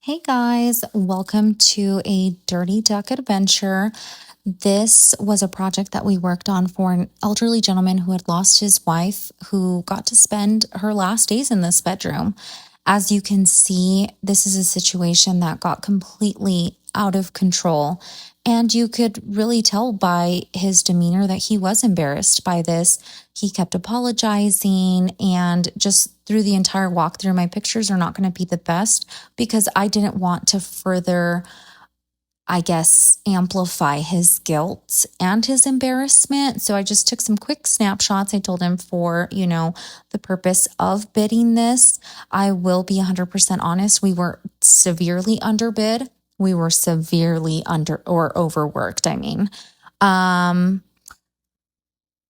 Hey guys, welcome to a Dirty Duck adventure. This was a project that we worked on for an elderly gentleman who had lost his wife, who got to spend her last days in this bedroom. As you can see, this is a situation that got completely out of control. And you could really tell by his demeanor that he was embarrassed by this. He kept apologizing, and just through the entire walkthrough, my pictures are not going to be the best because I didn't want to further, I guess, amplify his guilt and his embarrassment. So I just took some quick snapshots. I told him for, the purpose of bidding this, I will be 100% honest. We were severely underbid. We were severely under or overworked.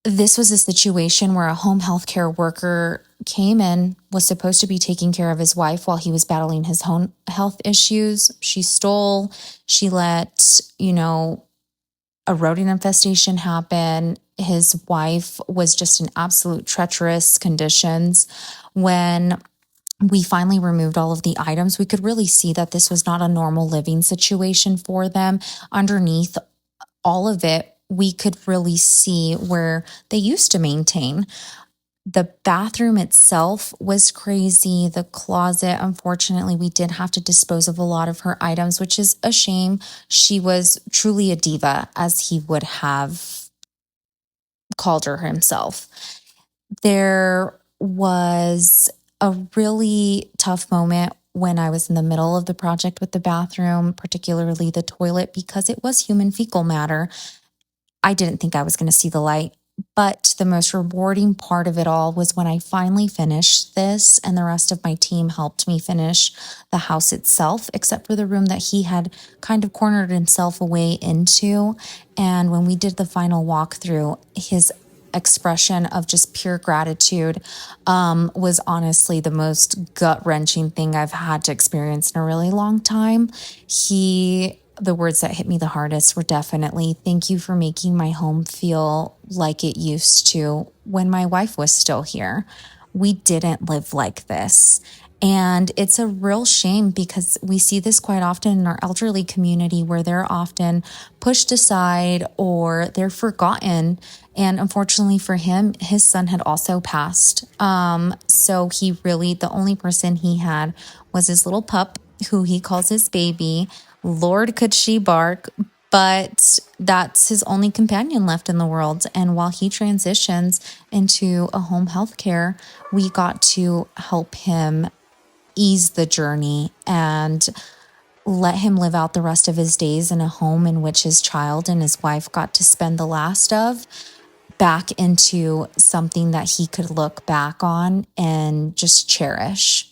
This was a situation where a home healthcare worker came in, was supposed to be taking care of his wife while he was battling his own health issues. She stole, she let, a rodent infestation happen. His wife was just in absolute treacherous conditions. When we finally removed all of the items, we could really see that this was not a normal living situation for them. Underneath all of it, we could really see where they used to maintain. The bathroom itself was crazy. The closet, unfortunately, we did have to dispose of a lot of her items, which is a shame. She was truly a diva, as he would have called her himself. There was a really tough moment when I was in the middle of the project with the bathroom, particularly the toilet, because it was human fecal matter. I didn't think I was going to see the light. But the most rewarding part of it all was when I finally finished this, and the rest of my team helped me finish the house itself, except for the room that he had kind of cornered himself away into. And when we did the final walkthrough, his expression of just pure gratitude was honestly the most gut-wrenching thing I've had to experience in a really long time. The words that hit me the hardest were definitely, "Thank you for making my home feel like it used to when my wife was still here. We didn't live like this." And it's a real shame because we see this quite often in our elderly community, where they're often pushed aside or they're forgotten. And unfortunately for him, his son had also passed. So the only person he had was his little pup, who he calls his baby. Lord, could she bark, but that's his only companion left in the world. And while he transitions into a home health care, we got to help him ease the journey and let him live out the rest of his days in a home in which his child and his wife got to spend the last of, back into something that he could look back on and just cherish.